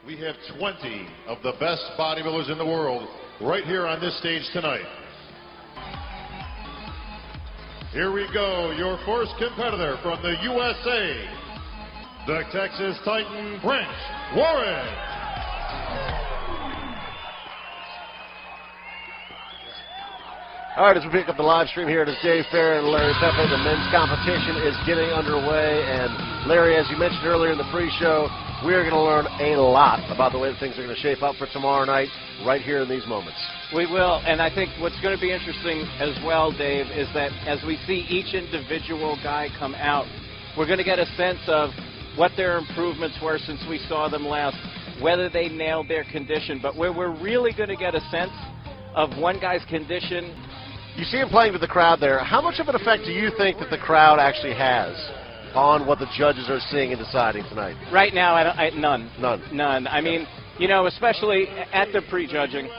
We have 20 of the best bodybuilders in the world right here on this stage tonight. Here we go, your first competitor from the USA, the Texas Titan, Brent Warren. All right, as we pick up the live stream here, it is Dave Fair and Larry Pepe. The men's competition is getting underway. And Larry, as you mentioned earlier in the pre-show, we are going to learn a lot about the way that things are going to shape up for tomorrow night right here in these moments. We will, and I think what's going to be interesting as well, Dave, is that as we see each individual guy come out, we're going to get a sense of what their improvements were since we saw them last, whether they nailed their condition. But where we're really going to get a sense of one guy's condition. You see him playing with the crowd there. How much of an effect do you think that the crowd actually has on what the judges are seeing and deciding tonight? Right now, none. None. None. I mean, you know, especially at the prejudging.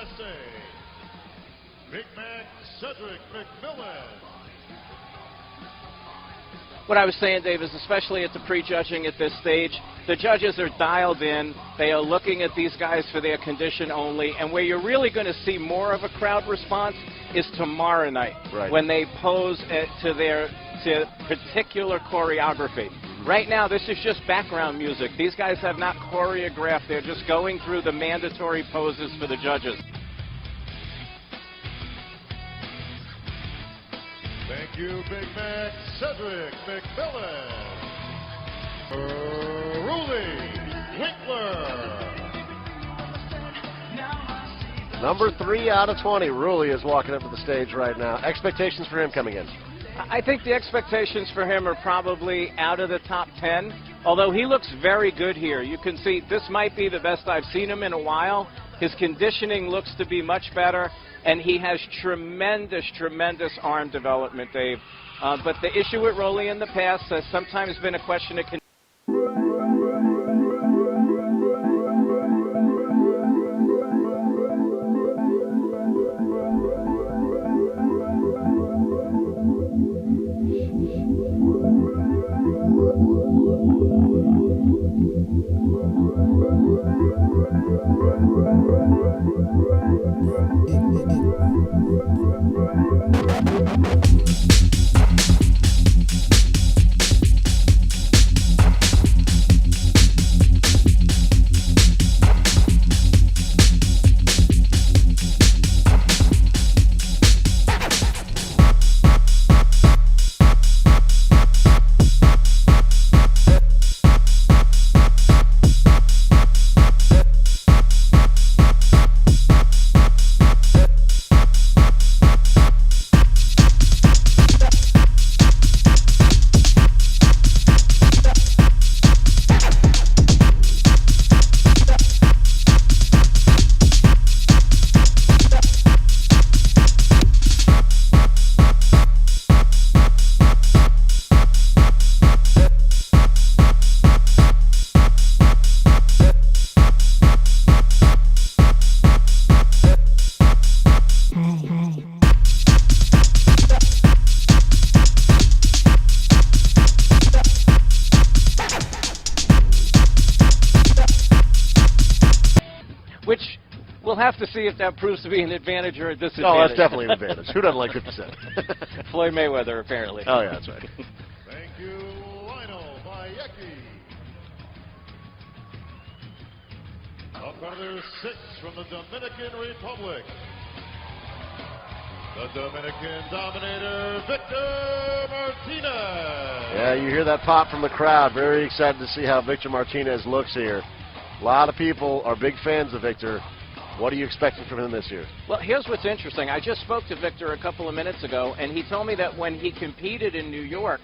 What I was saying, Dave, is especially at the prejudging at this stage, the judges are dialed in. They are looking at these guys for their condition only. And where you're really going to see more of a crowd response is tomorrow night, right, when they pose to their particular choreography. Right now, this is just background music. These guys have not choreographed. They're just going through the mandatory poses for the judges. Thank you, Big Mac Cedric McMillan. Ruly Winkler. Number 3 out of 20. Ruly is walking up to the stage right now. Expectations for him coming in? I think the expectations for him are probably out of the top 10, although he looks very good here. You can see this might be the best I've seen him in a while. His conditioning looks to be much better, and he has tremendous, tremendous arm development, Dave. But the issue with Ruly in the past has sometimes been a question of which we'll have to see if that proves to be an advantage or a disadvantage. Oh, that's definitely an advantage. Who doesn't like 50 Cent? Floyd Mayweather, apparently. Oh, yeah, that's right. Thank you, Lionel Bayeki. Competitor 6 from the Dominican Republic. The Dominican Dominator, Victor Martinez. Yeah, you hear that pop from the crowd. Very excited to see how Victor Martinez looks here. A lot of people are big fans of Victor. What are you expecting from him this year? Well, here's what's interesting. I just spoke to Victor a couple of minutes ago, and he told me that when he competed in New York,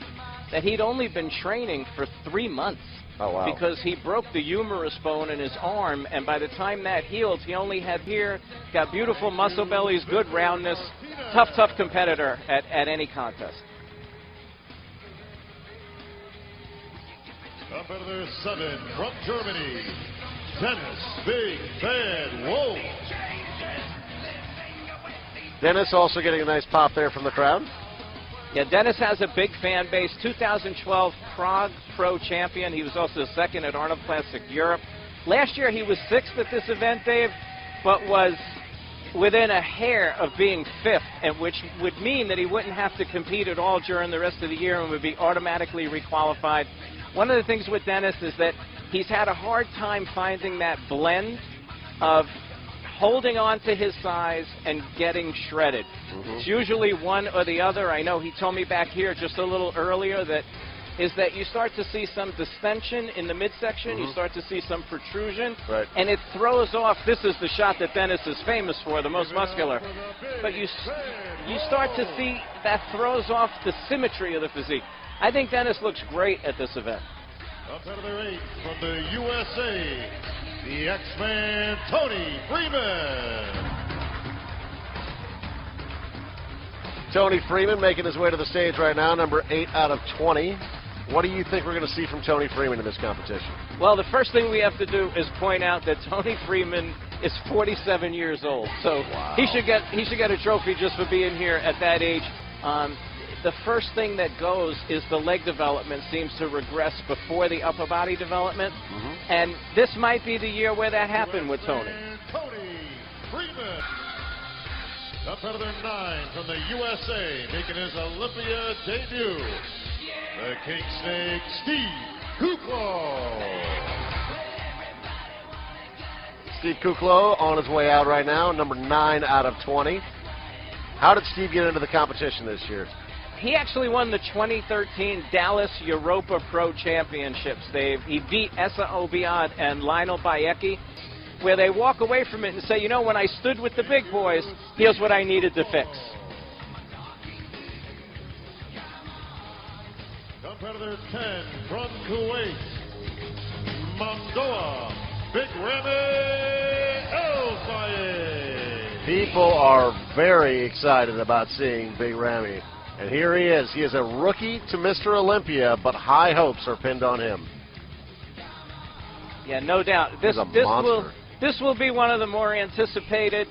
that he'd only been training for 3 months. Oh, wow. Because he broke the humerus bone in his arm, and by the time that healed, he only had here, got beautiful muscle bellies, good roundness, tough competitor at any contest. Competitor 7 from Germany, Dennis Big Bad Wolf. Dennis also getting a nice pop there from the crowd. Yeah, Dennis has a big fan base. 2012 Prague Pro Champion. He was also second at Arnold Classic Europe. Last year he was 6th at this event, Dave, but was within a hair of being 5th, and which would mean that he wouldn't have to compete at all during the rest of the year and would be automatically requalified. One of the things with Dennis is that he's had a hard time finding that blend of holding on to his size and getting shredded. It's usually one or the other. I know he told me back here just a little earlier that you start to see some distension in the midsection, you start to see some protrusion, and it throws off. This is the shot that Dennis is famous for, the most muscular. But you start to see that throws off the symmetry of the physique. I think Dennis looks great at this event. Competitor 8 from the USA, the X-Man, Tony Freeman. Tony Freeman making his way to the stage right now, number 8 out of 20. What do you think we're going to see from Tony Freeman in this competition? Well, the first thing we have to do is point out that Tony Freeman is 47 years old, so he should get a trophy just for being here at that age. The first thing that goes is the leg development seems to regress before the upper body development, and this might be the year where that happened with Tony. Tony Freeman. Competitor 9 from the USA, making his Olympia debut, the King Snake, Steve Kuklo. Steve Kuklo on his way out right now, number 9 out of 20. How did Steve get into the competition this year? He actually won the 2013 Dallas Europa Pro Championships, Dave. He beat Essa Obiad and Lionel Bayecki, where they walk away from it and say, you know, when I stood with the big boys, here's what I needed to fix. Competitor 10 from Kuwait, Mamdoa Big Ramy El Fayed. People are very excited about seeing Big Ramy. And here he is. He is a rookie to Mr. Olympia, but high hopes are pinned on him. Yeah, no doubt. This will be one of the more anticipated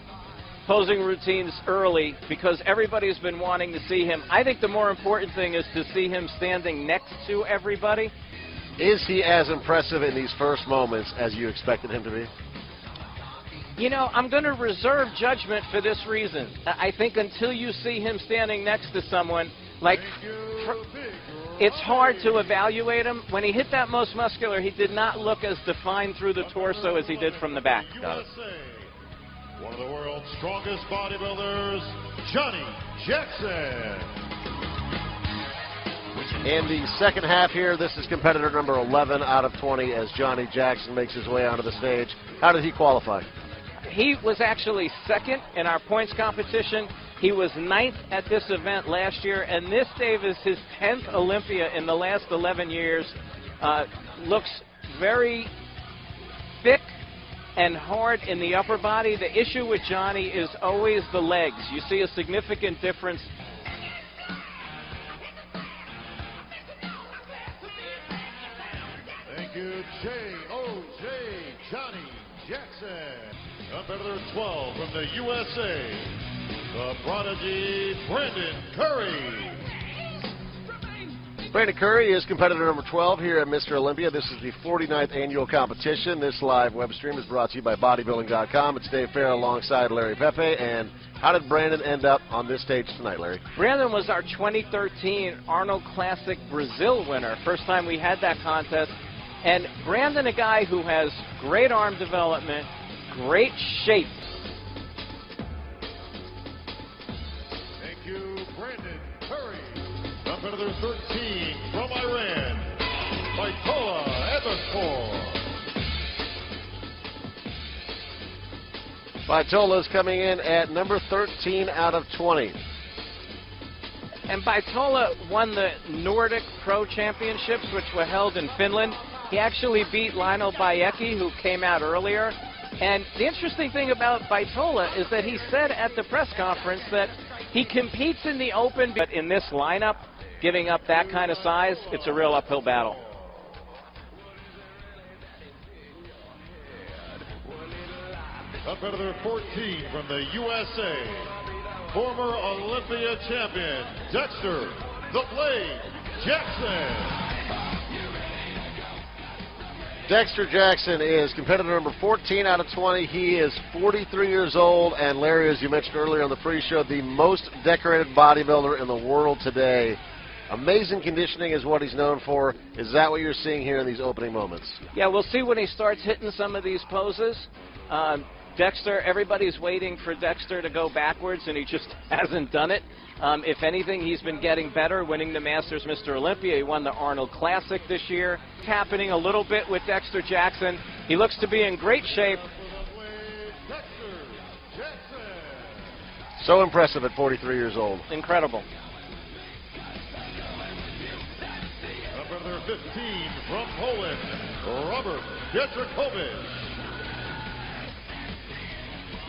posing routines early because everybody's been wanting to see him. I think the more important thing is to see him standing next to everybody. Is he as impressive in these first moments as you expected him to be? You know, I'm going to reserve judgment for this reason. I think until you see him standing next to someone, like, it's hard to evaluate him. When he hit that most muscular, he did not look as defined through the torso as he did from the back. Got it. One of the world's strongest bodybuilders, Johnny Jackson. In the second half here, this is competitor number 11 out of 20 as Johnny Jackson makes his way onto the stage. How did he qualify? He was actually second in our points competition. He was 9th at this event last year, and this, Dave, is his 10th Olympia in the last 11 years. Looks very thick and hard in the upper body. The issue with Johnny is always the legs. You see a significant difference. Thank you, J.O.J. Johnny Jackson. Competitor 12 from the USA, the prodigy Brandon Curry. Brandon Curry is competitor number 12 here at Mr. Olympia. This is the 49th annual competition. This live web stream is brought to you by bodybuilding.com. It's Dave Farrell alongside Larry Pepe. And how did Brandon end up on this stage tonight, Larry? Brandon was our 2013 Arnold Classic Brazil winner. First time we had that contest. And Brandon, a guy who has great arm development, great shape. Thank you, Brandon Curry. Competitor 13 from Iran, Baitola Eberspor. Baitola's coming in at number 13 out of 20. And Baitola won the Nordic Pro Championships, which were held in Finland. He actually beat Lionel Bayecki, who came out earlier. And the interesting thing about Baitola is that he said at the press conference that he competes in the open, but in this lineup, giving up that kind of size, it's a real uphill battle. Competitor 14 from the USA, former Olympia champion, Dexter "The Blade" Jackson. Dexter Jackson is competitor number 14 out of 20. He is 43 years old, and Larry, as you mentioned earlier on the pre-show, the most decorated bodybuilder in the world today. Amazing conditioning is what he's known for. Is that what you're seeing here in these opening moments? Yeah, we'll see when he starts hitting some of these poses. Dexter, everybody's waiting for Dexter to go backwards, and he just hasn't done it. If anything, he's been getting better, winning the Masters Mr. Olympia. He won the Arnold Classic this year. It's happening a little bit with Dexter Jackson. He looks to be in great shape. So impressive at 43 years old. Incredible. Number 15 from Poland, Robert Pietrzakowicz.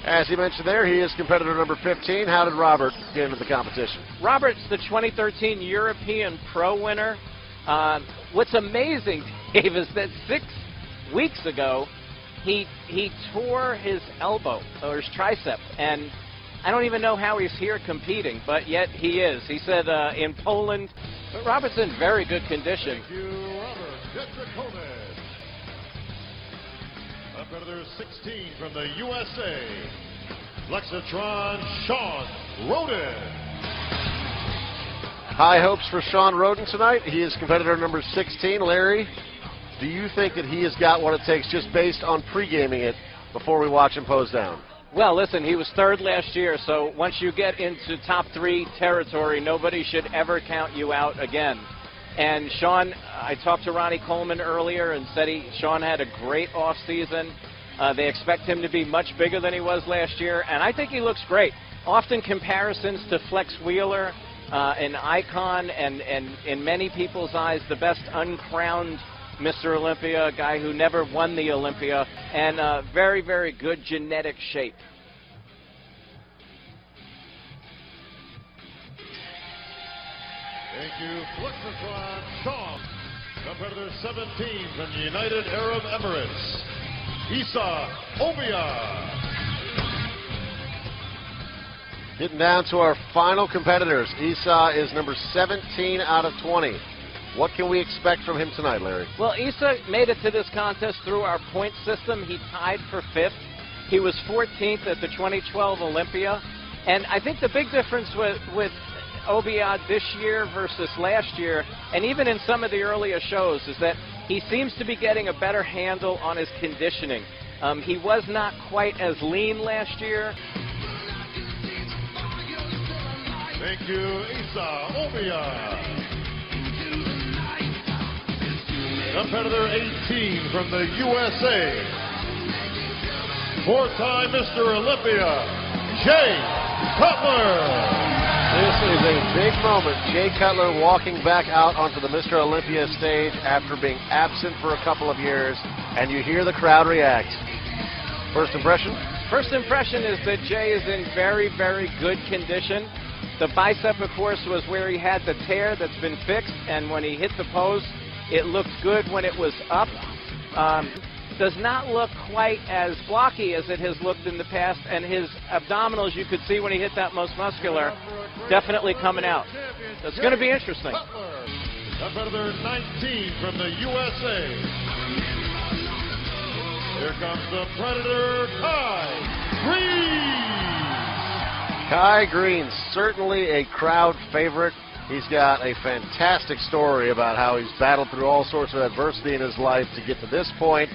As he mentioned there, he is competitor number 15. How did Robert get into the competition? Robert's the 2013 European Pro winner. What's amazing, Dave, is that 6 weeks ago, he tore his elbow, or his tricep, and I don't even know how he's here competing, but yet he is. He said in Poland, but Robert's in very good condition. Thank you, Robert Pietrzakowicz. Competitor 16 from the USA, Lexatron Sean Roden. High hopes for Sean Roden tonight. He is competitor number 16. Larry, do you think that he has got what it takes just based on pre-gaming it before we watch him pose down? Well, listen, he was third last year, so once you get into top 3 territory, nobody should ever count you out again. And Sean, I talked to Ronnie Coleman earlier and said Sean had a great offseason. They expect him to be much bigger than he was last year, and I think he looks great. Often comparisons to Flex Wheeler, an icon, and in many people's eyes, the best uncrowned Mr. Olympia, a guy who never won the Olympia, and very, very good genetic shape. Thank you, Flexatron Sean. Competitor 17 from the United Arab Emirates, Issa Obia. Getting down to our final competitors. Issa is number 17 out of 20. What can we expect from him tonight, Larry? Well, Issa made it to this contest through our point system. He tied for 5th. He was 14th at the 2012 Olympia. And I think the big difference with Obia this year versus last year, and even in some of the earlier shows, is that he seems to be getting a better handle on his conditioning. He was not quite as lean last year. Thank you, Issa Obia. Competitor 18 from the USA, 4-time Mr. Olympia, Jay Cutler. This is a big moment. Jay Cutler walking back out onto the Mr. Olympia stage after being absent for a couple of years, and you hear the crowd react. First impression? First impression is that Jay is in very, very good condition. The bicep, of course, was where he had the tear that's been fixed, and when he hit the pose, it looked good when it was up. Does not look quite as blocky as it has looked in the past, and his abdominals, you could see when he hit that most muscular, definitely coming out. So it's going to be interesting. Competitor 19 from the USA. Here comes the Predator, Kai Greene. Kai Greene, certainly a crowd favorite. He's got a fantastic story about how he's battled through all sorts of adversity in his life to get to this point.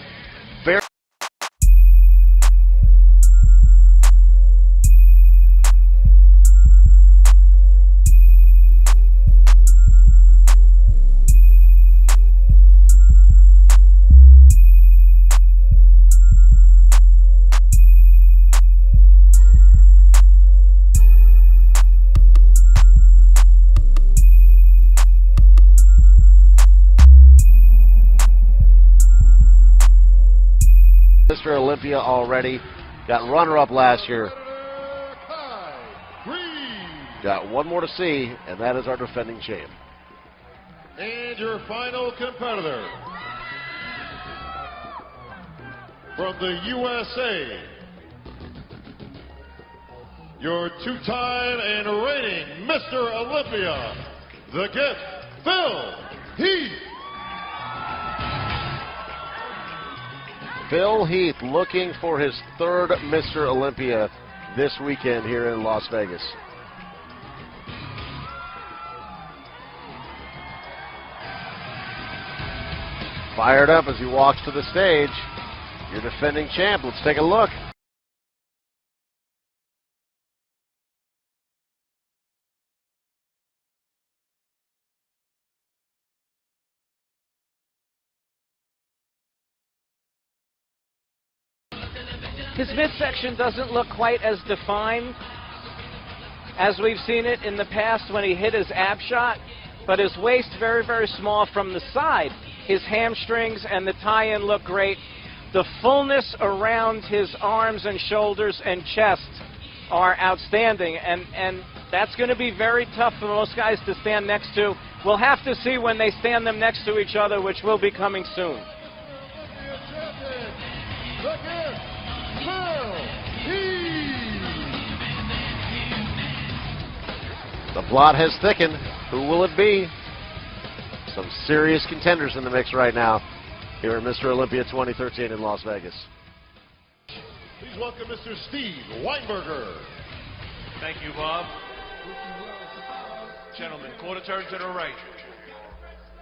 Mr. Olympia already. Got runner-up last year. Got one more to see, and that is our defending champ. And your final competitor from the USA, your 2-time and reigning Mr. Olympia, the Gift, Phil Heath. Phil Heath looking for his third Mr. Olympia this weekend here in Las Vegas. Fired up as he walks to the stage. Your defending champ. Let's take a look. His midsection doesn't look quite as defined as we've seen it in the past when he hit his ab shot, but his waist very, very small from the side. His hamstrings and the tie-in look great. The fullness around his arms and shoulders and chest are outstanding, and that's going to be very tough for most guys to stand next to. We'll have to see when they stand them next to each other, which will be coming soon. The plot has thickened. Who will it be? Some serious contenders in the mix right now here at Mr. Olympia 2013 in Las Vegas. Please welcome Mr. Steve Weinberger. Thank you, Bob. Gentlemen, quarter turn to the right.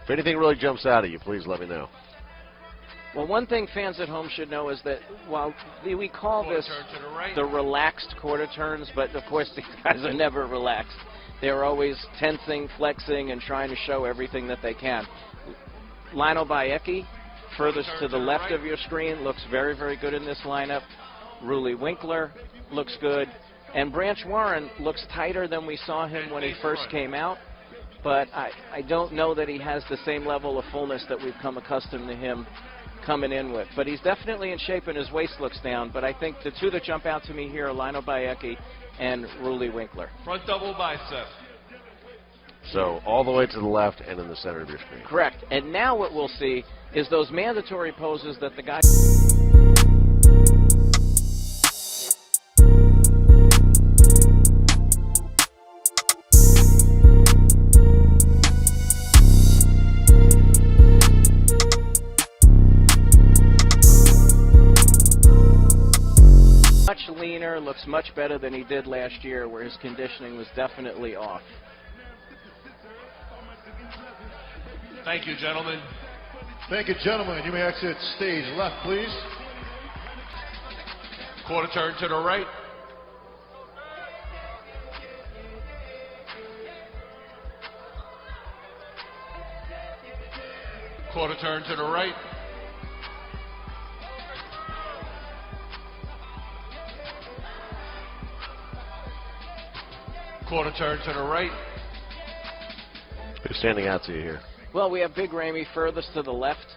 If anything really jumps out at you, please let me know. Well, one thing fans at home should know is that while we call this the relaxed quarter turns, but of course these guys are never relaxed. They're always tensing, flexing, and trying to show everything that they can. Lionel Bayecki, furthest to the left of your screen, looks very, very good in this lineup. Ruli Winkler looks good. And Branch Warren looks tighter than we saw him when he first came out. But I don't know that he has the same level of fullness that we've come accustomed to him coming in with. But he's definitely in shape and his waist looks down. But I think the two that jump out to me here are Lionel Bayecki and Ruli Winkler. Front double bicep. So all the way to the left and in the center of your screen. Correct. And now what we'll see is those mandatory poses that the guy... much leaner, looks much better than he did last year, where his conditioning was definitely off. Thank you, gentlemen. Thank you, gentlemen. You may exit stage left, please. Quarter turn to the right. Quarter turn to the right. Quarter turn to the right. Who's standing out to you here? Well, we have Big Ramey furthest to the left.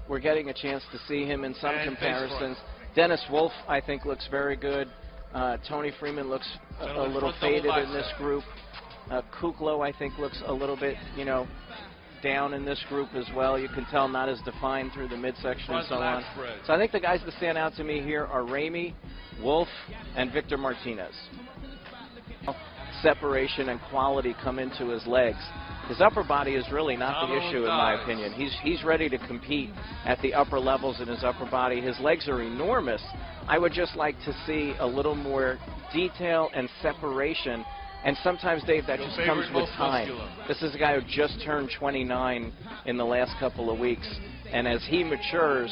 We're getting a chance to see him in some comparisons. Dennis Wolf, I think, looks very good. Tony Freeman looks a little faded in this group. Kuklo, I think, looks a little bit, down in this group as well. You can tell not as defined through the midsection and so on. So I think the guys that stand out to me here are Ramey, Wolf, and Victor Martinez. Separation and quality come into his legs. His upper body is really not the issue, in my opinion. He's ready to compete at the upper levels in his upper body. His legs are enormous. I would just like to see a little more detail and separation. And sometimes, Dave, that just comes with time. This is a guy who just turned 29 in the last couple of weeks. And as he matures,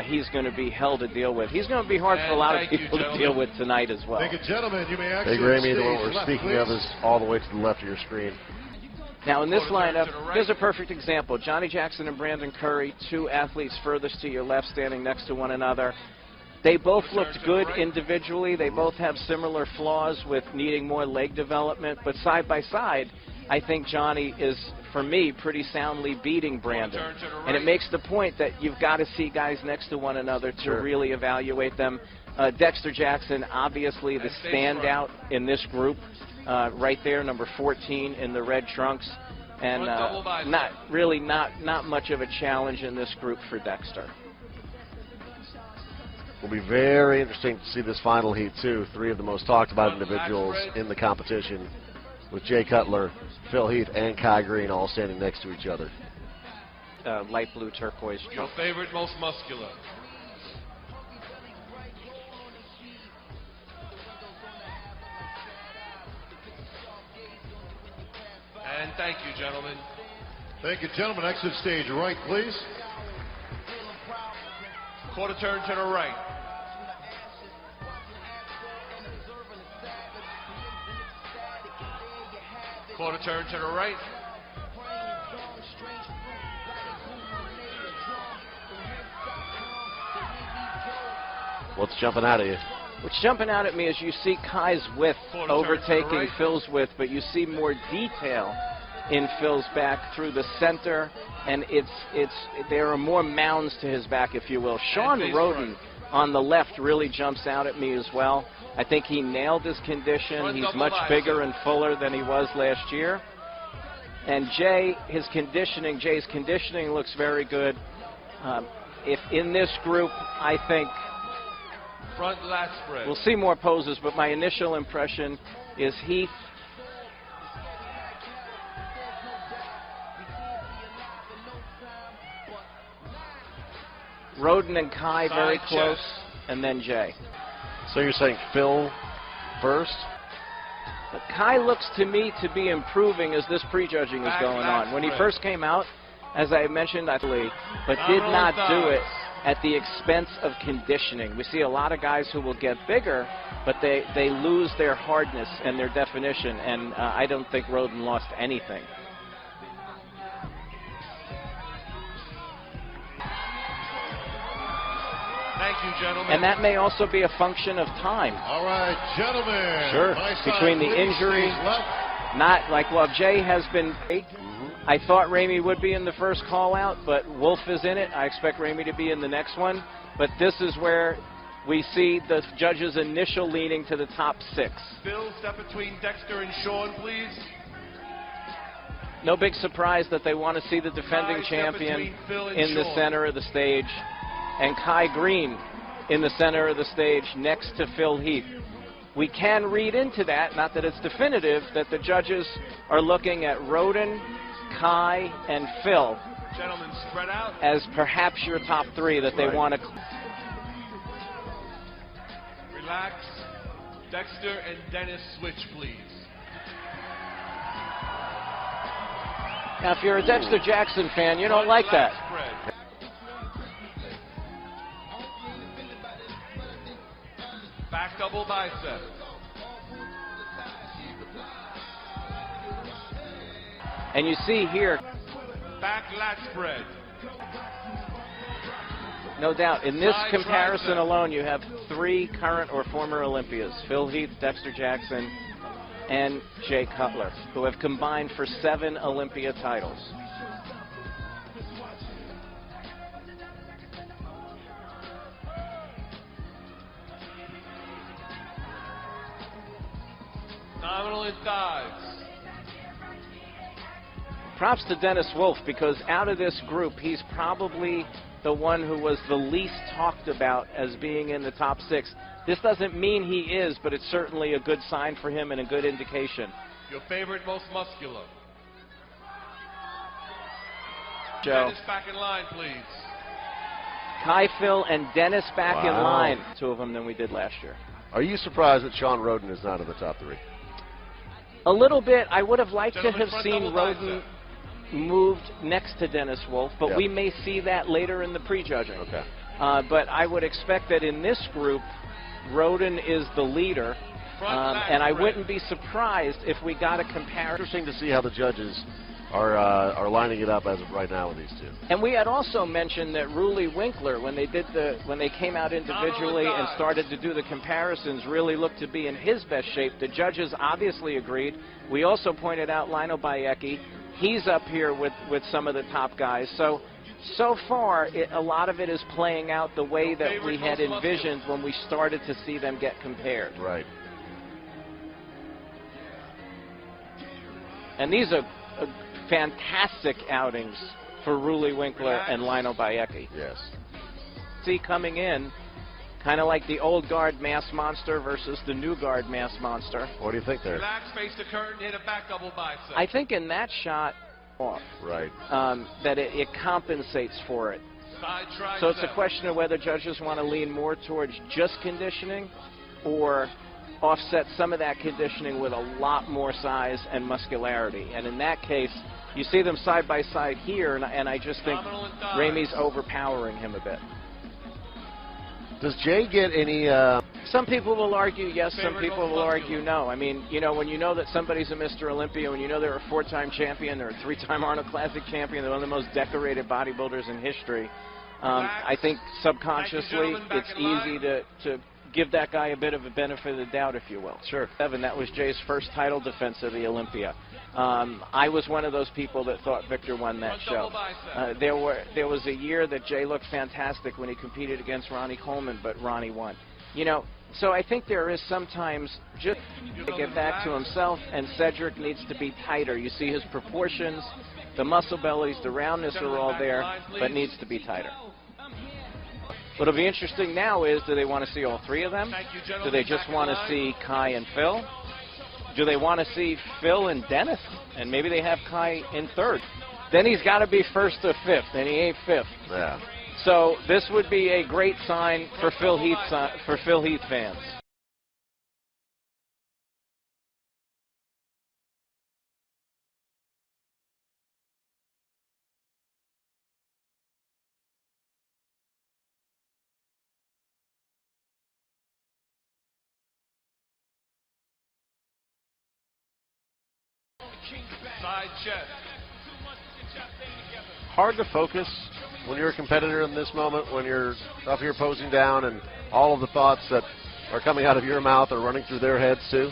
he's going to be hell to deal with. He's going to be hard for a lot of people to deal with tonight as well. Thank you, gentlemen. You may exit Big Ramey, the one we're left, speaking please. of, is all the way to the left of your screen. Now, in this lineup, here's a perfect example. Johnny Jackson and Brandon Curry, two athletes furthest to your left, standing next to one another. They both looked good individually. They both have similar flaws with needing more leg development. But side by side, I think Johnny is, for me, pretty soundly beating Brandon. And it makes the point that you've got to see guys next to one another to really evaluate them. Dexter Jackson, obviously the standout in this group. Right there, number 14 in the red trunks. And not much of a challenge in this group for Dexter. Will be very interesting to see this final heat, too. Three of the most talked about individuals in the competition, with Jay Cutler, Phil Heath, and Kai Greene all standing next to each other. Light blue turquoise Your trunk. favorite, most muscular. thank you, gentlemen. Thank you, gentlemen. Exit stage right, please. Quarter turn to the right. Quarter turn to the right. What's jumping out at you? What's jumping out at me is you see Kai's width overtaking Phil's width, but you see more detail in Phil's back through the center, and there are more mounds to his back, if you will. Sean Roden on the left really jumps out at me as well. I think he nailed his condition. He's much bigger and fuller than he was last year. And Jay's conditioning looks very good. If in this group, I think front lat spread. We'll see more poses, but my initial impression is Heath, Roden and Kai very close, and then Jay. So you're saying Phil first? But Kai looks to me to be improving as this prejudging is going on. When he first came out, as I mentioned, I believe, but did not do it at the expense of conditioning. We see a lot of guys who will get bigger, but they lose their hardness and their definition, and I don't think Roden lost anything. Thank you, gentlemen. And that may also be a function of time. All right, gentlemen. Sure. Between the injury, not like, well, Jay has been great. I thought Ramey would be in the first call out, but Wolf is in it. I expect Ramey to be in the next one. But this is where we see the judges' initial leaning to the top 6. Phil, step between Dexter and Sean, please. No big surprise that they want to see the defending champion in the center of the stage, and Kai Greene in the center of the stage next to Phil Heath. We can read into that, not that it's definitive, that the judges are looking at Roden, Kai, and Phil Gentlemen, spread out as perhaps your top 3 that they want to. Relax. Dexter and Dennis switch, please. Now, if you're a Dexter Jackson fan, you don't like that. Spread. Back double bicep. And you see here, Back lat spread. no doubt, in this Side comparison tricep. alone, you have 3 current or former Olympias, Phil Heath, Dexter Jackson, and Jay Cutler, who have combined for 7 Olympia titles. Abdominal and thighs. Props to Dennis Wolf, because out of this group, he's probably the one who was the least talked about as being in the top 6. This doesn't mean he is, but it's certainly a good sign for him and a good indication. Your favorite, most muscular. Joe. Dennis back in line, please. Kai, Phil, and Dennis back in Wow. line. 2 of them than we did last year. Are you surprised that Sean Roden is not in the top 3? A little bit. I would have liked to Gentlemen, have front seen double Roden moved next to Dennis Wolf, but Yep. we may see that later in the prejudging. Okay. But I would expect that in this group, Roden is the leader, and I wouldn't be surprised if we got a comparison. Interesting to see how the judges are lining it up as of right now with these 2. And we had also mentioned that Ruli Winkler, when they came out individually and started to do the comparisons, really looked to be in his best shape. The judges obviously agreed. We also pointed out Lionel Bayecki. He's up here with some of the top guys. So far, a lot of it is playing out the way that we had envisioned when we started to see them get compared. Right. And these are fantastic outings for Ruli Winkler and Lionel Bayecki. Yes. See coming in, kind of like the old guard mass monster versus the new guard mass monster. What do you think there? Relax, face the curtain, hit a back double bicep. I think in that shot, off, Right. that it compensates for it. Side tricep. So it's a question of whether judges want to lean more towards just conditioning or offset some of that conditioning with a lot more size and muscularity. And in that case, you see them side by side here, and I just think Ramey's overpowering him a bit. Does Jay get any... Some people will argue yes, some people will argue no. I mean, you know, when you know that somebody's a Mr. Olympia, when you know they're a 4-time champion, they're a 3-time Arnold Classic champion, they're one of the most decorated bodybuilders in history, I think subconsciously it's easy to give that guy a bit of a benefit of the doubt, if you will. Sure. Evan, that was Jay's first title defense of the Olympia. I was one of those people that thought Victor won that show. There was a year that Jay looked fantastic when he competed against Ronnie Coleman, but Ronnie won. You know, so I think there is sometimes just to get back to himself, and Cedric needs to be tighter. You see his proportions, the muscle bellies, the roundness are all there, but needs to be tighter. What'll be interesting now is, do they want to see all 3 of them? Do they just want to see Kai and Phil? Do they want to see Phil and Dennis? And maybe they have Kai in 3rd. Then he's got to be 1st or 5th, and he ain't 5th. Yeah. So this would be a great sign for Phil Heath fans. Side chest. Hard to focus when you're a competitor in this moment, when you're up here posing down and all of the thoughts that are coming out of your mouth are running through their heads too?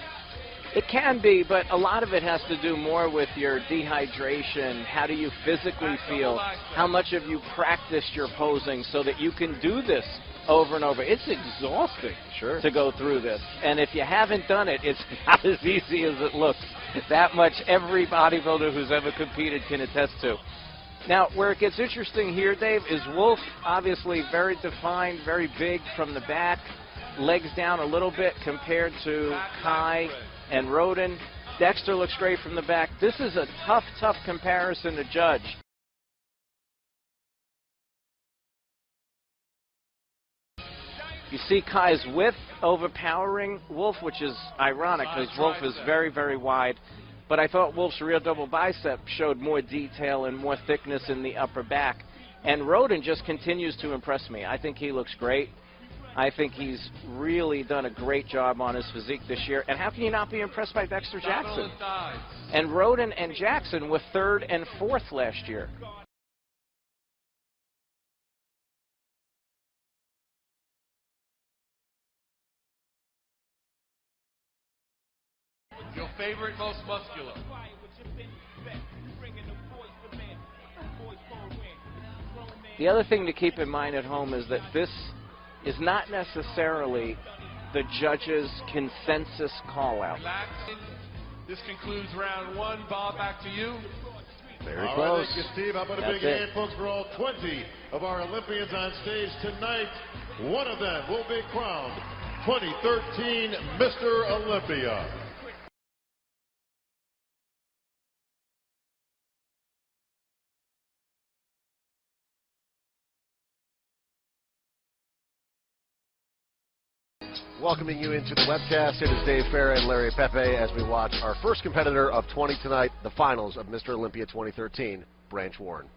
It can be, but a lot of it has to do more with your dehydration. How do you physically feel? How much have you practiced your posing so that you can do this over and over? It's exhausting to go through this. And if you haven't done it, it's not as easy as it looks. That much every bodybuilder who's ever competed can attest to. Now, where it gets interesting here, Dave, is Wolf, obviously very defined, very big from the back, legs down a little bit compared to Kai and Roden. Dexter looks great from the back. This is a tough, tough comparison to judge. You see Kai's width overpowering Wolf, which is ironic because Wolf is very, very wide. But I thought Wolf's rear double bicep showed more detail and more thickness in the upper back. And Roden just continues to impress me. I think he looks great. I think he's really done a great job on his physique this year. And how can you not be impressed by Dexter Jackson? And Roden and Jackson were 3rd and 4th last year. Your favorite, most muscular. The other thing to keep in mind at home is that this is not necessarily the judge's consensus call-out. This concludes round 1. Bob, back to you. Very all close. Right, thank you, Steve. How about a big hand, folks, for all 20 of our Olympians on stage tonight. One of them will be crowned 2013 Mr. Olympia. Welcoming you into the webcast, it is Dave Farah and Larry Pepe as we watch our first competitor of 20 tonight, the finals of Mr. Olympia 2013, Branch Warren.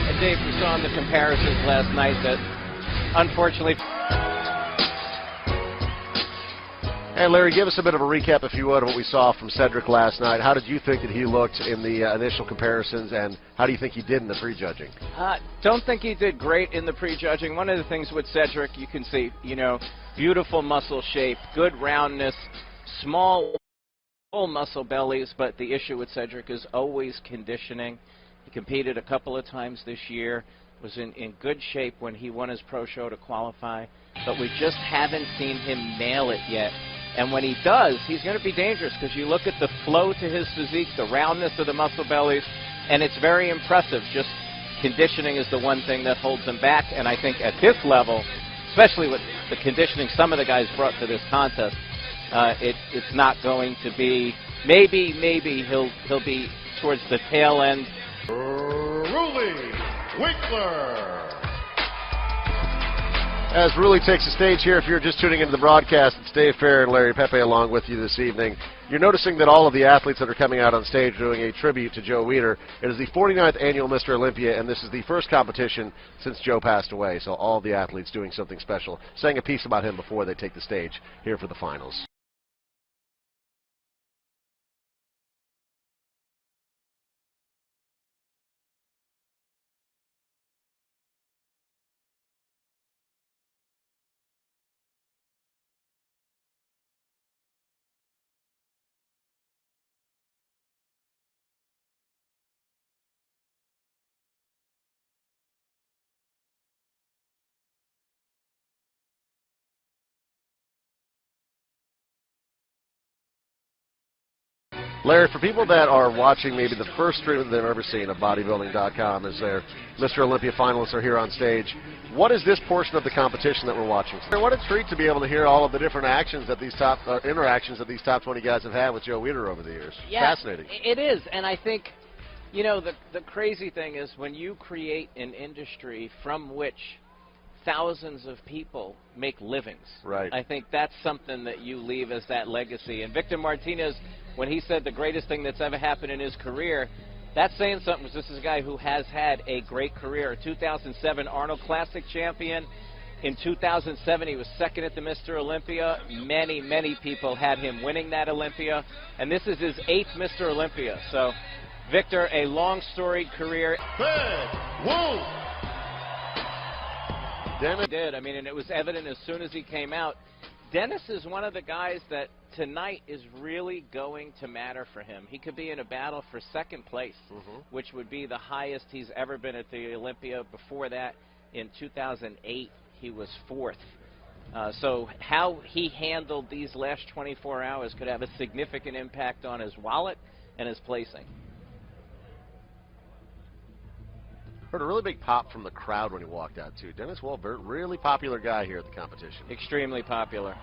And Dave, we saw in the comparisons last night that, unfortunately... And Larry, give us a bit of a recap, if you would, of what we saw from Cedric last night. How did you think that he looked in the initial comparisons, and how do you think he did in the prejudging? Don't think he did great in the prejudging. One of the things with Cedric, you can see, you know, beautiful muscle shape, good roundness, small muscle bellies, but the issue with Cedric is always conditioning. He competed a couple of times this year, was in good shape when he won his pro show to qualify, but we just haven't seen him nail it yet. And when he does, he's going to be dangerous because you look at the flow to his physique, the roundness of the muscle bellies, and it's very impressive. Just conditioning is the one thing that holds him back. And I think at this level, especially with the conditioning some of the guys brought to this contest, it's not going to be. Maybe he'll be towards the tail end. Ruly Winkler. As Ruly takes the stage here, if you're just tuning into the broadcast, it's Dave Fair and Larry Pepe along with you this evening. You're noticing that all of the athletes that are coming out on stage doing a tribute to Joe Weider. It is the 49th annual Mr. Olympia, and this is the first competition since Joe passed away. So all of the athletes doing something special, saying a piece about him before they take the stage here for the finals. Larry, for people that are watching maybe the first stream that they've ever seen of bodybuilding.com as their Mr. Olympia finalists are here on stage, what is this portion of the competition that we're watching? What a treat to be able to hear all of the different actions that these top interactions that these top 20 guys have had with Joe Weider over the years. Yeah, fascinating. It is, and I think, you know, the crazy thing is when you create an industry from which thousands of people make livings. Right. I think that's something that you leave as that legacy. And Victor Martinez, when he said the greatest thing that's ever happened in his career, that's saying something, because this is a guy who has had a great career. A 2007 Arnold Classic champion. In 2007, he was second at the Mr. Olympia. Many people had him winning that Olympia. And this is his 8th Mr. Olympia. So, Victor, a long storied career. Big Wolf. Dennis did. I mean, and it was evident as soon as he came out. Dennis is one of the guys that tonight is really going to matter for him. He could be in a battle for second place, which would be the highest he's ever been at the Olympia. Before that, in 2008, he was 4th. So how he handled these last 24 hours could have a significant impact on his wallet and his placing. Heard a really big pop from the crowd when he walked out, too. Dennis Walbert, really popular guy here at the competition. Extremely popular.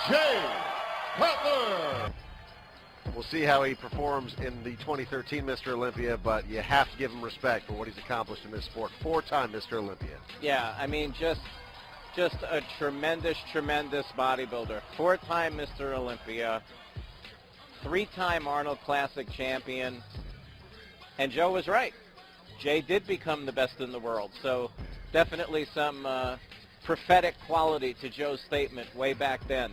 Jay Cutler. We'll see how he performs in the 2013 Mr. Olympia, but you have to give him respect for what he's accomplished in this sport. 4-time Mr. Olympia. Yeah, I mean, just a tremendous bodybuilder. 4-time Mr. Olympia, 3-time Arnold Classic champion, and Joe was right. Jay did become the best in the world, so definitely some prophetic quality to Joe's statement way back then.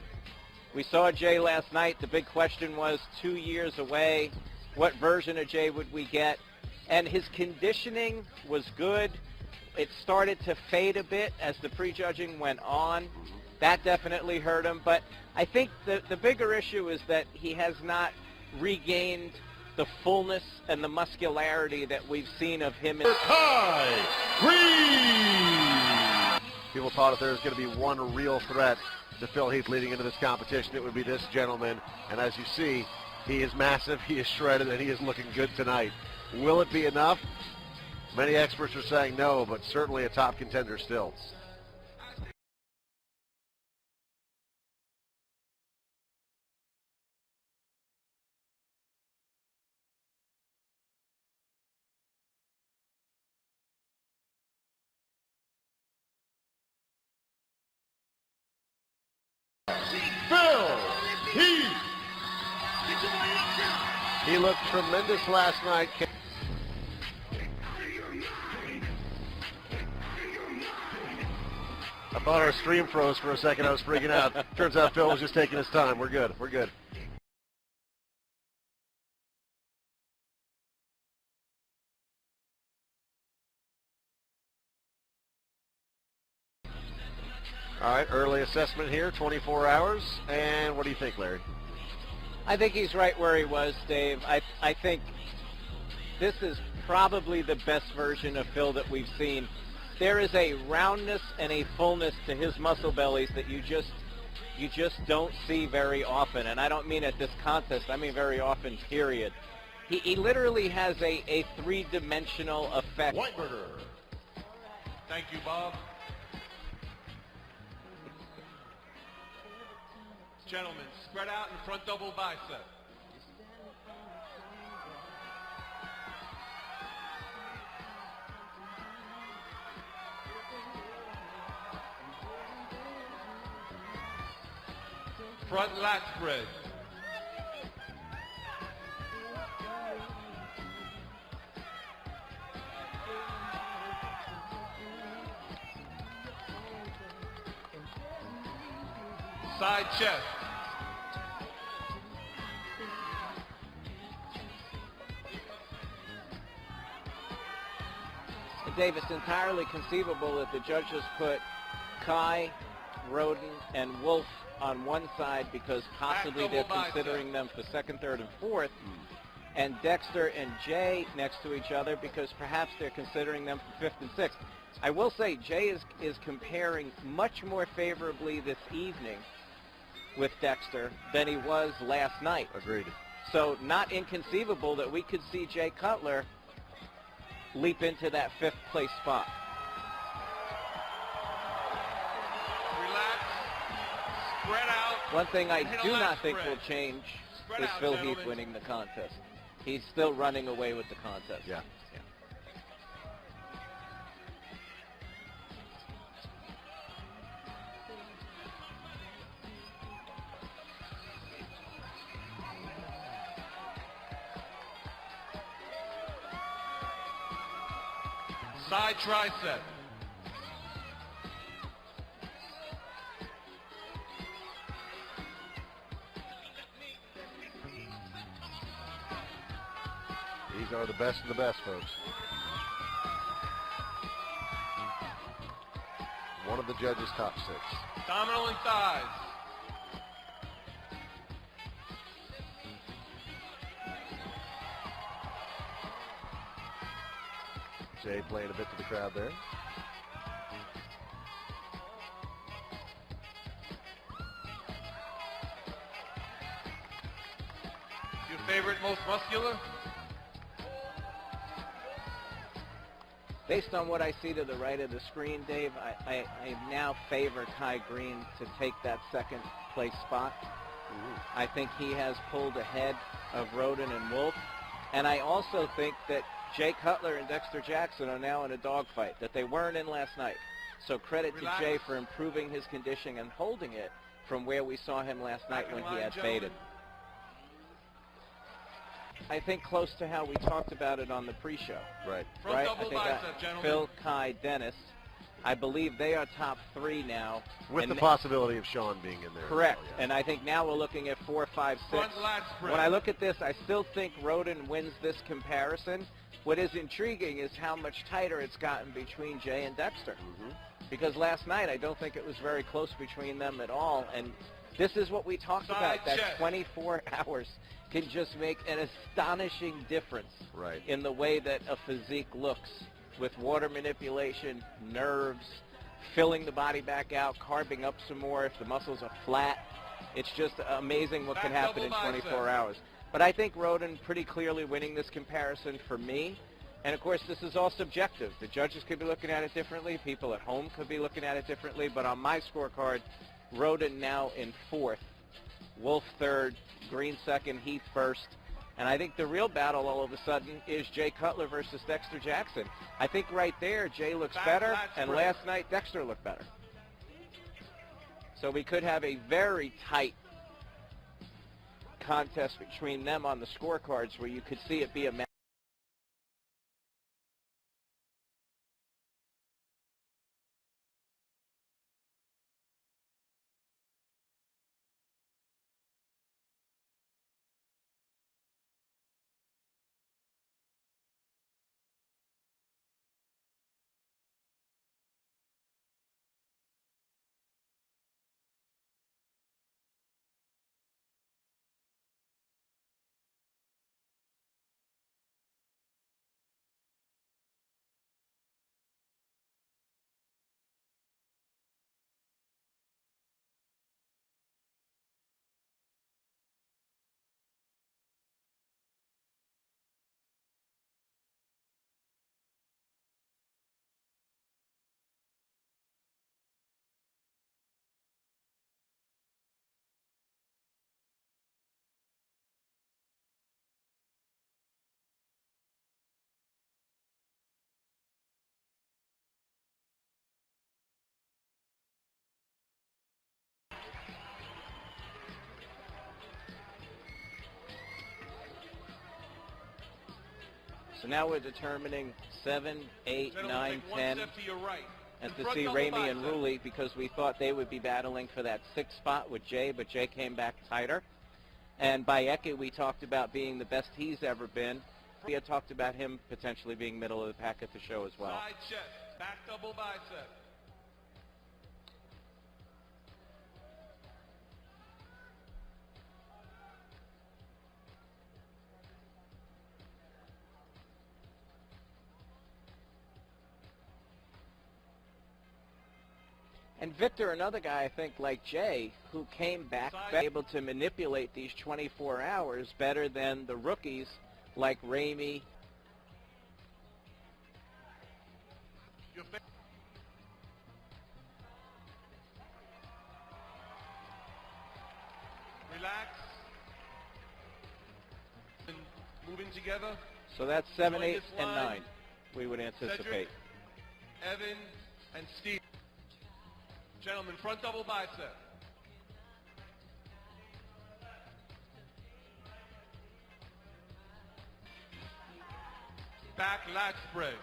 We saw Jay last night. The big question was 2 years away, what version of Jay would we get? And his conditioning was good. It started to fade a bit as the prejudging went on. That definitely hurt him. But I think the bigger issue is that he has not regained the fullness and the muscularity that we've seen of him. Greene. People thought if there was going to be one real threat to Phil Heath leading into this competition, it would be this gentleman. And as you see, he is massive, he is shredded, and he is looking good tonight. Will it be enough? Many experts are saying no, but certainly a top contender still. Phil Heath. He looked tremendous last night. I thought our stream froze for a second. I was freaking out. Turns out Phil was just taking his time. We're good. We're good. All right, early assessment here, 24 hours. And what do you think, Larry? I think he's right where he was, Dave. I think this is probably the best version of Phil that we've seen. There is a roundness and a fullness to his muscle bellies that you just don't see very often. And I don't mean at this contest. I mean very often, period. He literally has a three-dimensional effect. Whiteburger. Thank you, Bob. Gentlemen, spread out in front double bicep. Front lat spread. Side chest. Dave, it's entirely conceivable that the judges put Kai, Roden, and Wolf on one side because possibly they're considering them for second, third, and fourth, and Dexter and Jay next to each other because perhaps they're considering them for fifth and sixth. I will say Jay is comparing much more favorably this evening with Dexter than he was last night. Agreed. So not inconceivable that we could see Jay Cutler leap into that fifth place spot. Relax. Spread out. One thing I Hit a do lat not think spread. will change Spread is out, Phil gentlemen. Heath winning the contest. He's still running away with the contest. Yeah. Side tricep. These are the best of the best, folks. One of the judges' top six. Abdominal and thighs. Jay playing a bit to the crowd there. Your favorite, most muscular? Based on what I see to the right of the screen, Dave, I now favor Kai Greene to take that second place spot. I think he has pulled ahead of Roden and Wolf. And I also think that Jay Cutler and Dexter Jackson are now in a dogfight that they weren't in last night. So credit Relax. to Jay for improving his conditioning and holding it from where we saw him last night when he had faded. I think close to how we talked about it on the pre-show. Right. Front Right? double I think bicep, gentlemen. Phil, Kai, Dennis. I believe they are top three now. With And the possibility of Sean being in there. as correct. well, yeah. And I think now we're looking at 4, 5, 6. Front lat spread. When I look at this, I still think Roden wins this comparison. What is intriguing is how much tighter it's gotten between Jay and Dexter. Because last night, I don't think it was very close between them at all. And this is what we talked Side about, that check. 24 hours can just make an astonishing difference Right. in the way that a physique looks with water manipulation, nerves, filling the body back out, carving up some more if the muscles are flat. It's just amazing what can Back happen in double 24 bicep. hours. But I think Roden pretty clearly winning this comparison for me. And, of course, this is all subjective. The judges could be looking at it differently. People at home could be looking at it differently. But on my scorecard, Roden now in fourth, Wolf third, Greene second, Heath first. And I think the real battle all of a sudden is Jay Cutler versus Dexter Jackson. I think right there Jay looks Back better, lat and spread. last night Dexter looked better. So we could have a very tight contest between them on the scorecards where you could see it be a match. So now we're determining 7, 8, Gentlemen, 9, take 1 10. step to your right. And to Front see double Ramey and bicep. Rulli, because we thought they would be battling for that 6th spot with Jay, but Jay came back tighter. And Bayeki, we talked about being the best he's ever been. We had talked about him potentially being middle of the pack at the show as well. Side chest, back double bicep. And Victor, another guy, I think, like Jay, who came back able to manipulate these 24 hours better than the rookies like Ramey. Relax. And moving together. So that's 7, Join 8, this and line. 9, we would anticipate. Cedric, Evan, and Steve. Gentlemen, front double bicep. Back lat spread.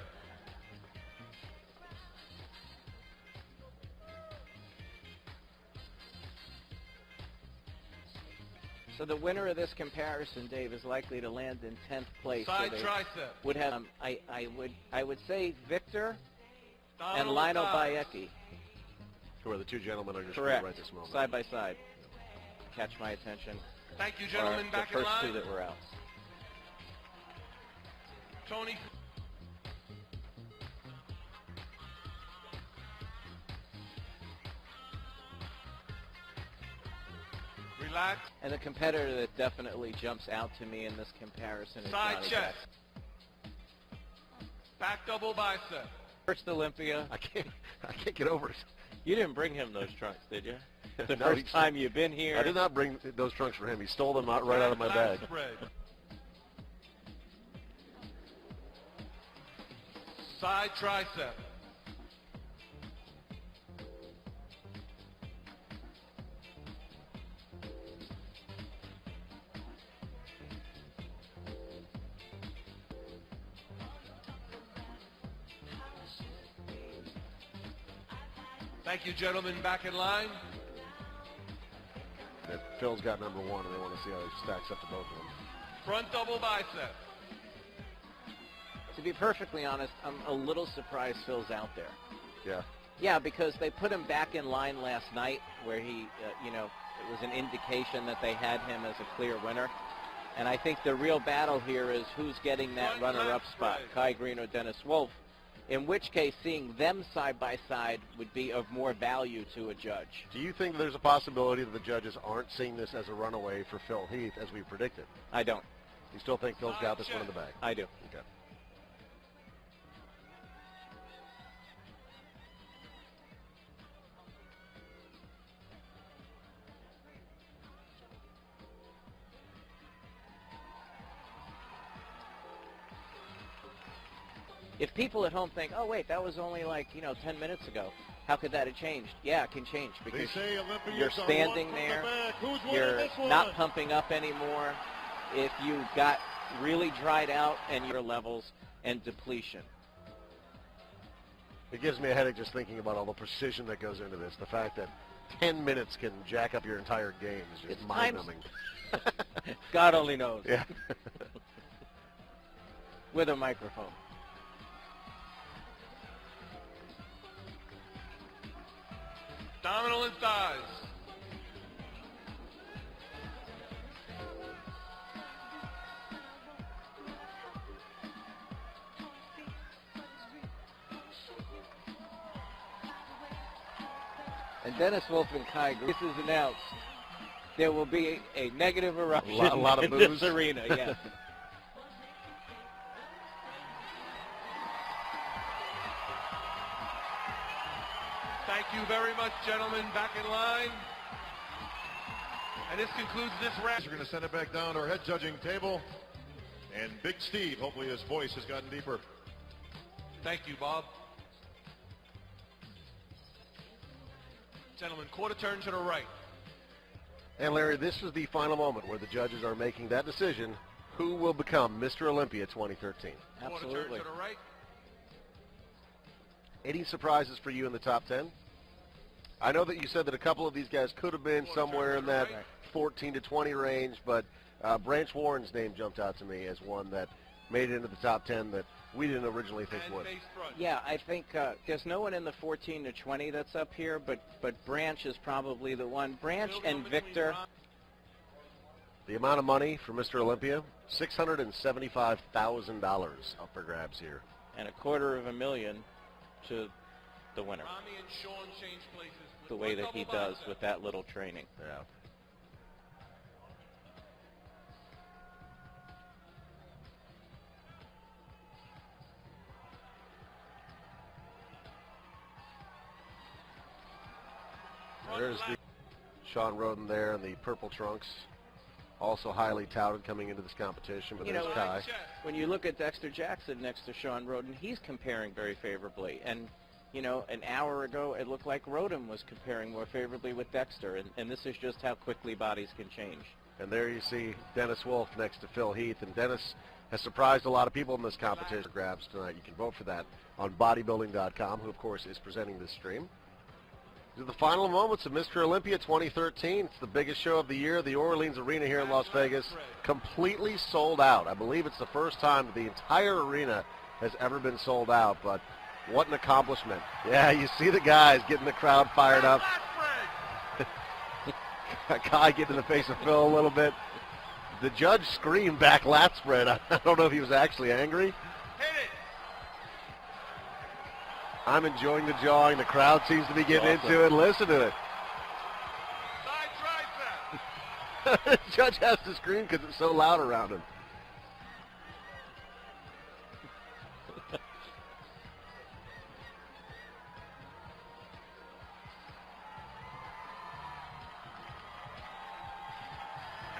So the winner of this comparison, Dave, is likely to land in 10th place. Side So they tricep. would have, I would say Victor and Domino Lionel thighs. Bayeki. Who are the two gentlemen on your Correct. screen right this moment? Side by side. Catch my attention. Thank you, gentlemen. Or Back the in first line. two that were out. Tony. Relax. And the competitor that definitely jumps out to me in this comparison is Side Johnny chest. Jackson. Back double bicep. First Olympia. I can't get over it. You didn't bring him those trunks, did you? The No, first time you've been here. I did not bring those trunks for him. He stole them right out of my bag. Lat spread. Side tricep. Thank you, gentlemen. Back in line. That Phil's got number 1, and they want to see how he stacks up to both of them. Front double bicep. To be perfectly honest, I'm a little surprised Phil's out there. Yeah. Yeah, because they put him back in line last night where he, it was an indication that they had him as a clear winner. And I think the real battle here is who's getting that runner-up spot, Kai Greene or Dennis Wolf, in which case seeing them side by side would be of more value to a judge. Do you think there's a possibility that the judges aren't seeing this as a runaway for Phil Heath as we predicted? I don't. You still think Phil's got this one in the bag? I do. Okay. If people at home think, oh, wait, that was only like, 10 minutes ago, how could that have changed? Yeah, it can change They because say Olympia's you're on standing one from there, the back. Who's winning you're this one? not pumping up anymore. If you got really dried out and your levels and depletion. It gives me a headache just thinking about all the precision that goes into this. The fact that 10 minutes can jack up your entire game is just It's mind-numbing. God only knows. Yeah. With a microphone. Abdominal and thighs. And Dennis Wolf and Kai Greene, this is announced. There will be a negative eruption A lot of in boos. this arena, yes. Thank you very much, gentlemen. Back in line. And this concludes this round. We're going to send it back down to our head judging table. And Big Steve, hopefully his voice has gotten deeper. Thank you, Bob. Gentlemen, quarter turn to the right. And Larry, this is the final moment where the judges are making that decision who will become Mr. Olympia 2013. Absolutely. To the right. Any surprises for you in the top 10? I know that you said that a couple of these guys could have been somewhere in that 14 to 20 range, but Branch Warren's name jumped out to me as one that made it into the top 10 that we didn't originally think would. Yeah, I think there's no one in the 14 to 20 that's up here, but Branch is probably the one. Branch and Victor. The amount of money for Mr. Olympia, $675,000 up for grabs here. And $250,000 to the winner. Rami and Sean change places. The way that he does with that little training. Yeah. There's the Sean Roden there in the purple trunks. Also highly touted coming into this competition, but there's Kai. When you look at Dexter Jackson next to Sean Roden, he's comparing very favorably. And, you know, an hour ago, it looked like Roden was comparing more favorably with Dexter. And this is just how quickly bodies can change. And there you see Dennis Wolf next to Phil Heath. And Dennis has surprised a lot of people in this competition. Grabs tonight. You can vote for that on bodybuilding.com, who, of course, is presenting this stream. These are the final moments of Mr. Olympia 2013. It's the biggest show of the year. The Orleans Arena here in Las Vegas, completely sold out. I believe it's the first time that the entire arena has ever been sold out, but what an accomplishment. Yeah, you see the guys getting the crowd fired up. Kai getting in the face of Phil a little bit. The judge screamed back lat spread. I don't know if he was actually angry. Hit it. I'm enjoying the jawing. The crowd seems to be getting into it. Listen to it. Side tricep. The judge has to scream because it's so loud around him.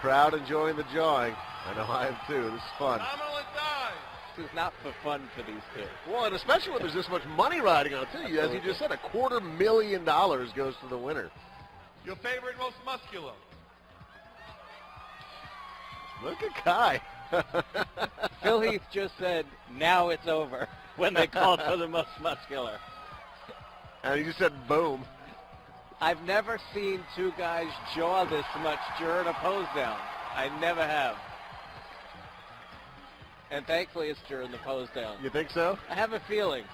Crowd enjoying the jawing. I know I am too. This is fun. Phenomenal dive. This is not for fun for these two. Well, and especially when there's this much money riding on it, too. As you just said, $250,000 goes to the winner. Your favorite, most muscular. Look at Kai. Phil Heath just said, now it's over, when they called for the most muscular. And he just said, boom. I've never seen two guys jaw this much during a pose down. I never have. And thankfully it's during the pose down. You think so? I have a feeling.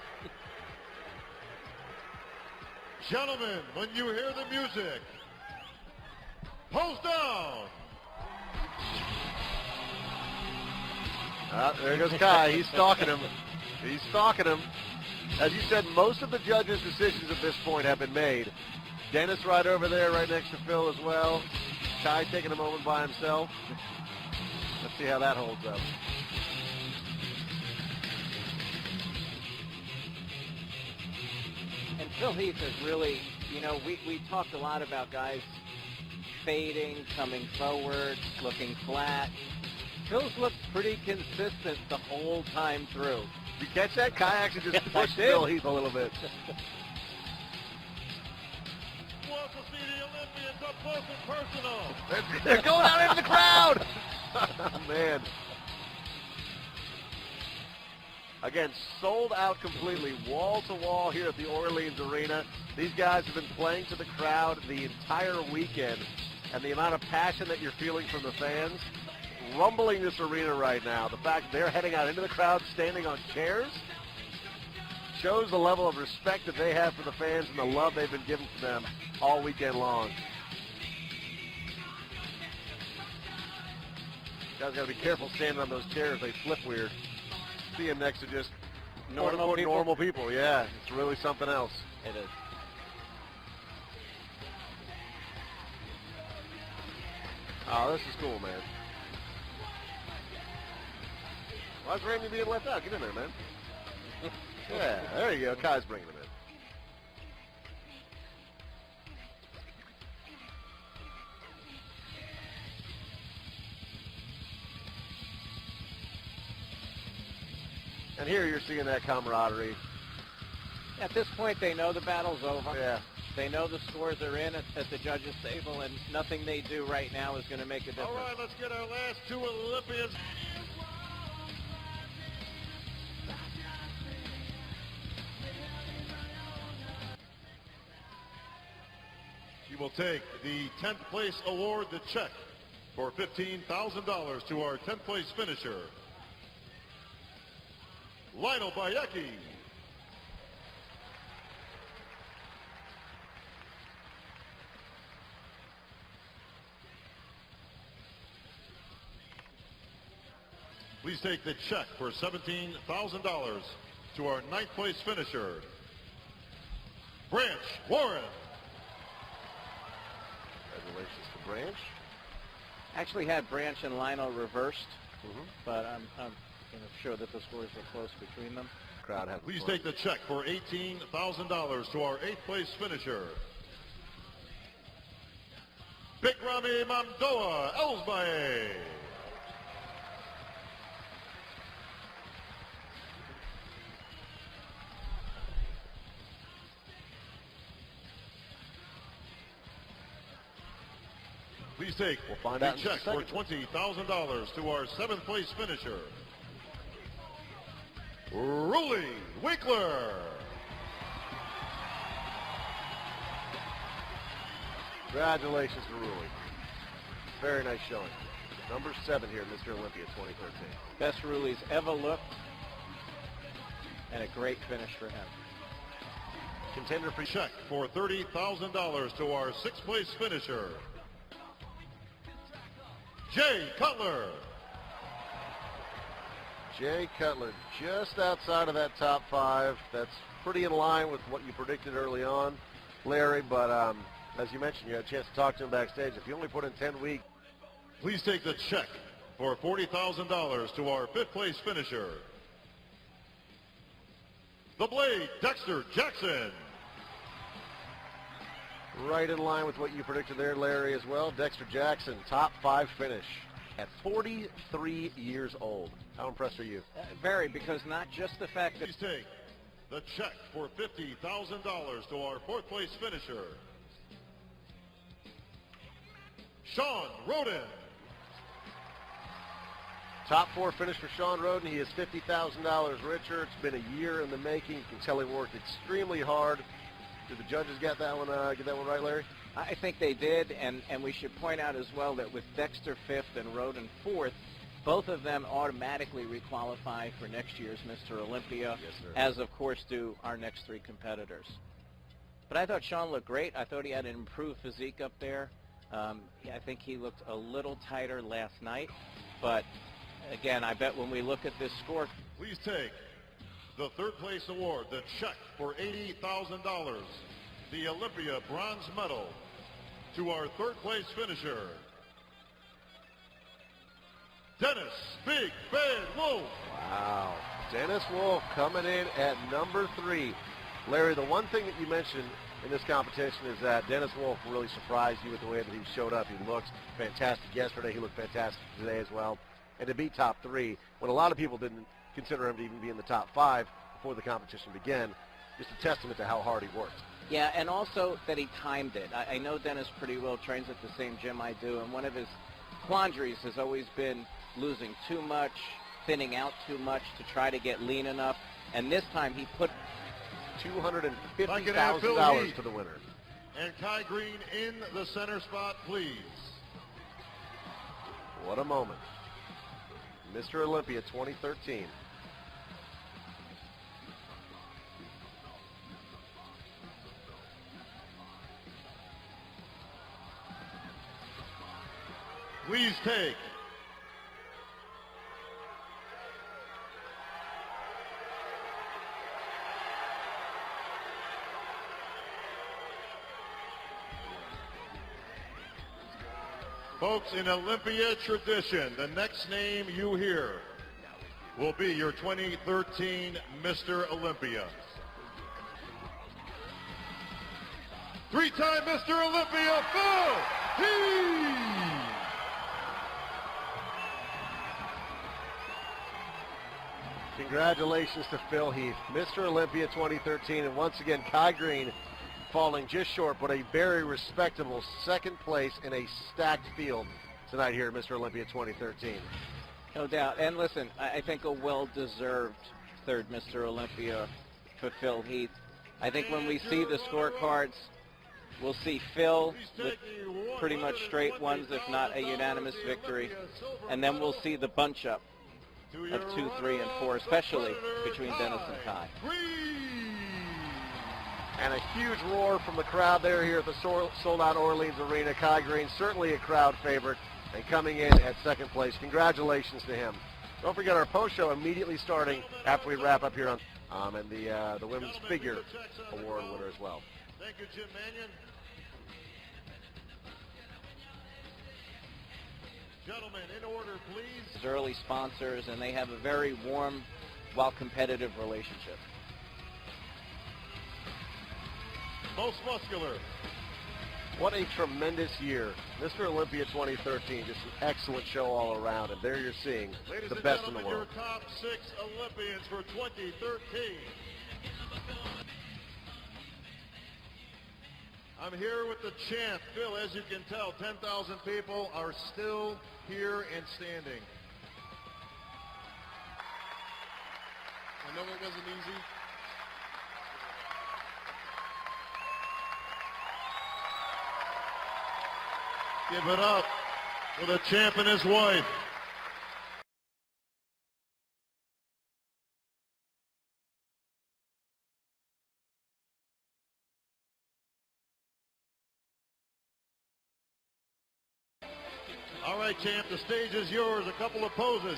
Gentlemen, when you hear the music, pose down. There goes Kai. He's stalking him. He's stalking him. As you said, most of the judges' decisions at this point have been made. Dennis right over there, right next to Phil as well. Kai taking a moment by himself. Let's see how that holds up. And Phil Heath is really, you know, we talked a lot about guys fading, coming forward, looking flat. Phil's looked pretty consistent the whole time through. Did you catch that? Kai actually just Yes, pushed I did. Phil Heath a little bit. Want to see the Olympians up close and personal. They're going out into the crowd. Oh, man. Again, sold out completely, wall to wall here at the Orleans Arena. These guys have been playing to the crowd the entire weekend, and the amount of passion that you're feeling from the fans, rumbling this arena right now. The fact that they're heading out into the crowd, standing on chairs, shows the level of respect that they have for the fans and the love they've been giving to them all weekend long. You guys got to be careful standing on those chairs. They flip weird. See them next to just normal people. Yeah, it's really something else. It is. Oh, this is cool, man. Why's Randy being left out? Get in there, man. Yeah, there you go. Kai's bringing him in. And here you're seeing that camaraderie. At this point, they know the battle's over. Yeah. They know the scores are in at the judges' table, and nothing they do right now is going to make a difference. All right, let's get our last two Olympians. will take the 10th place award, the check, for $15,000 to our 10th place finisher, Lionel Bayecki. Please take the check for $17,000 to our 9th place finisher, Branch Warren. Congratulations to Branch. Actually had Branch and Lionel reversed, but I'm sure that the scores were close between them. Crowd has Please take the check for $18,000 to our 8th place finisher, Big Rami Mamdoa Elsbaye. Please take the check for $20,000 to our 7th place finisher, Ruli Winkler. Congratulations to Ruli. Very nice showing. Number 7 here, Mr. Olympia 2013. Best Ruli's ever looked, and a great finish for him. Contender for check for $30,000 to our 6th place finisher, Jay Cutler. Jay Cutler just outside of that top 5. That's pretty in line with what you predicted early on, Larry, but as you mentioned, you had a chance to talk to him backstage. If you only put in 10 weeks. Please take the check for $40,000 to our 5th place finisher, the Blade, Dexter Jackson. Right in line with what you predicted there, Larry, as well. Dexter Jackson, top 5 finish at 43 years old. How impressed are you? Very, because not just the fact that... Please take the check for $50,000 to our 4th place finisher, Sean Roden. Top 4 finish for Sean Roden. He is $50,000 richer. It's been a year in the making. You can tell he worked extremely hard. Did the judges get that one right, Larry? I think they did, and we should point out as well that with Dexter 5th and Roden 4th, both of them automatically requalify for next year's Mr. Olympia, yes, sir, as of course do our next 3 competitors. But I thought Sean looked great. I thought he had an improved physique up there. I think he looked a little tighter last night, but again, I bet when we look at this score... Please take the 3rd place award, the check for $80,000, the Olympia bronze medal, to our 3rd place finisher, Dennis Big Bad Wolf. Wow. Dennis Wolf coming in at number 3. Larry, the one thing that you mentioned in this competition is that Dennis Wolf really surprised you with the way that he showed up. He looked fantastic yesterday. He looked fantastic today as well. And to be top 3, when a lot of people didn't consider him to even be in the top 5 before the competition began, just a testament to how hard he worked. Yeah, and also that he timed it. I know Dennis pretty well, trains at the same gym I do, and one of his quandaries has always been losing too much, thinning out too much to try to get lean enough. And this time he put $250,000 to the winner. And Kai Greene in the center spot, please. What a moment. Mr. Olympia 2013. Please take folks, in Olympia tradition, the next name you hear will be your 2013 Mr. Olympia. 3-time Mr. Olympia, Phil Heath. Congratulations to Phil Heath, Mr. Olympia 2013, and once again, Kai Greene falling just short, but a very respectable 2nd place in a stacked field tonight here at Mr. Olympia 2013. No doubt. And listen, I think a well-deserved 3rd Mr. Olympia for Phil Heath. I think when we see the scorecards We'll see Phil with pretty much straight ones, if not a unanimous victory. And then we'll see the bunch up of 2, 3, and 4, especially between Dennis and Kai. And a huge roar from the crowd there here at the sold-out Orleans Arena. Kai Greene, certainly a crowd favorite, and coming in at second place. Congratulations to him. Don't forget our post show immediately starting after we wrap up here on and the Women's Figure Award winner as well. Thank you, Jim Mannion. Gentlemen, in order, please. Early sponsors, and they have a very warm, while competitive relationship. Most muscular. What a tremendous year. Mr. Olympia 2013, just an excellent show all around, and there you're seeing Ladies the and best in the gentlemen, world. your top 6 Olympians for 2013. I'm here with the champ. Phil, as you can tell, 10,000 people are still here and standing. I know it wasn't easy. Give it up for the champ and his wife. All right, champ, the stage is yours. A couple of poses.